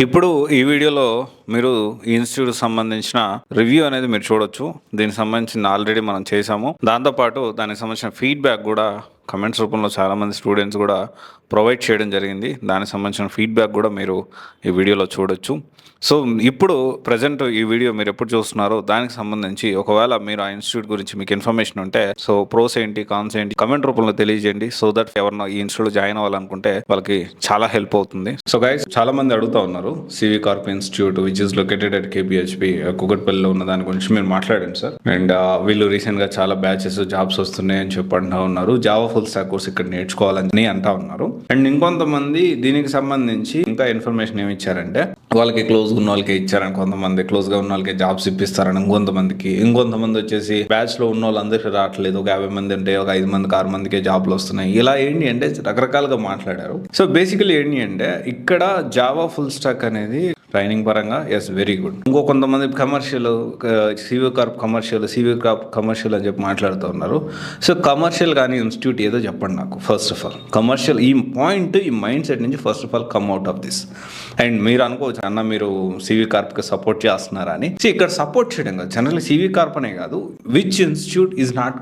ఇప్పుడు ఈ వీడియోలో మీరు ఈ ఇన్స్టిట్యూట్‌కి సంబంధించిన రివ్యూ అనేది మీరు చూడొచ్చు. దీనికి సంబంధించింది ఆల్రెడీ మనం చేసాము. దాంతో పాటు దానికి సంబంధించిన ఫీడ్‌బ్యాక్ గూడా కమెంట్స్ రూపంలో చాలామంది స్టూడెంట్స్ గూడా ప్రొవైడ్ చేయడం జరిగింది. దానికి సంబంధించిన ఫీడ్‌బ్యాక్ గూడా మీరు ఈ వీడియోలో చూడొచ్చు. సో, ఇప్పుడు ప్రెజెంట్ ఈ వీడియో మీరెప్పుడు చూస్తున్నారో దానికి సంబంధించి ఒకవేళ మీరు ఆ ఇన్స్టిట్యూట్ గురించి మీకు ఇన్ఫర్మేషన్ ఉంటే సో, ప్రోస్ ఏంటి, కాన్స్ ఏంటి కామెంట్ రూపంలో తెలియజేయండి. సో దట్ ఎవరైనా ఈ ఇన్స్టిట్యూట్‌లో జాయిన్ అవ్వాలనుకుంటే వాళ్ళకి చాలా హెల్ప్ అవుతుంది. సో గైస్ చాలా మంది అడుగుతా ఉన్నారు. CV corp institute which is located at KPHB కూకట్పల్లిలో ఉన్న దాని గురించి మీరు మాట్లాడండి సార్. అండ్ వీళ్ళు రీసెంట్‌గా చాలా బ్యాచెస్ జాబ్స్ వస్తున్నాయి అని చెప్పి అంటా ఉన్నారు. జావా ఫుల్ స్టాక్ కోర్స్ ఇక్కడ నేర్చుకోవాలని అంటా ఉన్నారు. అండ్ ఇంకొంతమంది దీనికి సంబంధించి ఇంకా ఇన్ఫర్మేషన్ ఏమి ఇచ్చారంటే వాళ్ళకి క్లోజ్ ఉన్న వాళ్ళకి ఇచ్చారని, కొంతమంది క్లోజ్ గా ఉన్న వాళ్ళకి జాబ్స్ ఇప్పిస్తారని, ఇంకొంతమంది వచ్చేసి బ్యాచ్ లో ఉన్న వాళ్ళందరికీ రావట్లేదు. ఒక 50 మంది ఉంటే ఒక 5 మందికి 6 మందికే జాబ్లు వస్తున్నాయి. ఇలా ఏంటి అంటే రకరకాలుగా మాట్లాడారు. సో బేసికలీ ఏంటి అంటే ఇక్కడ జావా ఫుల్ స్టాక్ అనేది ట్రైనింగ్ పరంగా ఎస్ వెరీ గుడ్. కొంతమంది కమర్షియల్ సివి కార్ప్ కమర్షియల్ అని చెప్పి మాట్లాడుతూ ఉన్నారు. సో కమర్షియల్ కానీ ఇన్స్టిట్యూట్ ఏదో చెప్పండి నాకు. ఫస్ట్ ఆఫ్ ఆల్ కమర్షియల్ ఈ మైండ్ సెట్ నుంచి first of all come out of this. And మీరు అనుకోవచ్చు అన్న మీరు సివి కార్ప్కి సపోర్ట్ చేస్తున్నారా అని. ఇక్కడ సపోర్ట్ చేయడం కాదు, జనరల్లీ సివి కార్ప్ అనే కాదు, which institute is not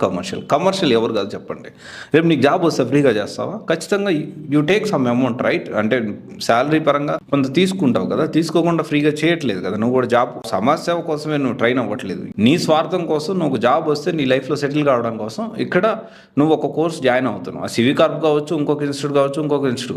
commercial ఎవరు కాదు చెప్పండి. రేపు నీకు జాబ్ వస్తే ఫ్రీగా చేస్తావా? ఖచ్చితంగా you take some amount right. అంటే శాలరీ పరంగా కొంత తీసుకుంటావు కదా, తీసుకోకుండా ఫ్రీగా చేయట్లేదు కదా. నువ్వు కూడా జాబ్ సమాజ సేవ కోసమే నువ్వు ట్రైన్ అవ్వట్లేదు. నీ స్వార్థం కోసం నువ్వు జాబ్ వస్తే నీ లైఫ్లో సెటిల్ కావడం కోసం ఇక్కడ నువ్వు ఒక కోర్స్ జాయిన్ అవుతున్నావు. ఆ సివి కార్ప్ కావచ్చు, ఇంకొక ఇన్స్టిట్యూట్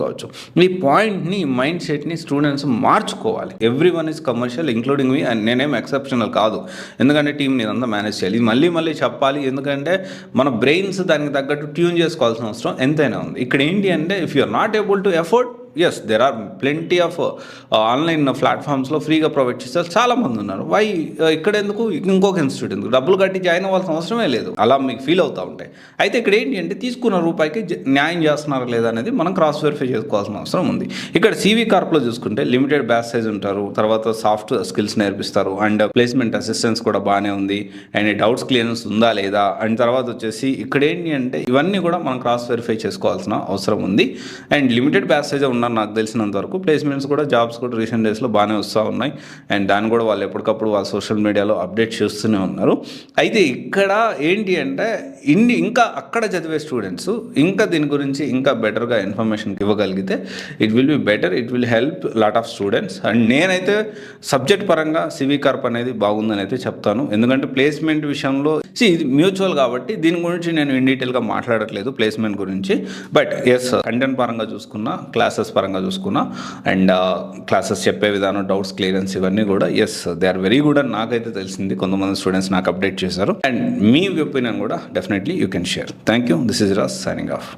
కావచ్చు. ఈ పాయింట్ని మైండ్ సెట్ని స్టూడెంట్స్ మార్చుకోవాలి. Every one is commercial including me. And నేనేం ఎక్సెప్షనల్ కాదు, ఎందుకంటే టీం నేనంతా మేనేజ్ చేయాలి. ఇది మళ్ళీ చెప్పాలి, ఎందుకంటే మన బ్రెయిన్స్ దానికి తగ్గట్టు ట్యూన్ చేసుకోవాల్సిన అవసరం ఎంతైనా ఉంది. ఇక్కడ ఏంటి అంటే if you are not able to afford, as there are plenty of online ప్లాట్ఫామ్స్లో ఫ్రీగా ప్రొవైడ్ చేస్తారు, చాలామంది ఉన్నారు. వై ఇక్కడ ఎందుకు ఇంకొక ఇన్స్టిట్యూట్ ఎందుకు? డబ్బులు కట్టి జాయిన్ అవ్వాల్సిన అవసరమే లేదు. అలా మీకు ఫీల్ అవుతూ ఉంటాయి. అయితే ఇక్కడ ఏంటి అంటే తీసుకున్న రూపాయికి న్యాయం చేస్తున్నారా లేదా అనేది మనం క్రాస్ వెరిఫై చేసుకోవాల్సిన అవసరం ఉంది. ఇక్కడ సివి కార్ప్లో చూసుకుంటే లిమిటెడ్ బ్యాచ్ సైజ్ ఉంటారు, తర్వాత సాఫ్ట్ స్కిల్స్ నేర్పిస్తారు, అండ్ ప్లేస్మెంట్ అసిస్టెన్స్ కూడా బాగానే ఉంది, అండ్ డౌట్స్ క్లియరెన్స్ ఉందా లేదా, అండ్ తర్వాత వచ్చేసి ఇక్కడ ఏంటి అంటే ఇవన్నీ కూడా మనం క్రాస్ వెరిఫై చేసుకోవాల్సిన అవసరం ఉంది. అండ్ లిమిటెడ్ బ్యాచ్ సైజ్ ఉన్నారు నాకు తెలిసినంత వరకు. ప్లేస్మెంట్స్ కూడా జాబ్స్ కూడా రీసెంట్ డేస్లో బాగానే వస్తూ ఉన్నాయి. అండ్ దాన్ని కూడా వాళ్ళు ఎప్పటికప్పుడు వాళ్ళ సోషల్ మీడియాలో అప్డేట్ చేస్తూనే ఉన్నారు. అయితే ఇక్కడ ఏంటి అంటే ఇంకా అక్కడ చదివే స్టూడెంట్స్ ఇంకా దీని గురించి ఇంకా బెటర్గా ఇన్ఫర్మేషన్ ఇవ్వగలిగితే it will be better, it will help lot of students. And నేనైతే సబ్జెక్ట్ పరంగా సివి కార్ప్ అనేది బాగుందని అయితే చెప్తాను. ఎందుకంటే ప్లేస్మెంట్ విషయంలో ఇది మ్యూచువల్ కాబట్టి దీని గురించి నేను ఇన్ డీటెయిల్గా మాట్లాడట్లేదు ప్లేస్మెంట్ గురించి. బట్ ఎస్ కంటెంట్ పరంగా చూసుకున్నా, క్లాసెస్ పరంగా చూసుకున్నా, అండ్ క్లాసెస్ చెప్పే విధానం, డౌట్స్ క్లియరెన్స్ ఇవన్నీ కూడా yes they are very good అని నాకైతే తెలిసింది. కొంతమంది స్టూడెంట్స్ నాకు అప్డేట్ చేశారు. అండ్ మీ ఒపీనియన్ కూడా definitely you can share. Thank you. This is Raj signing of.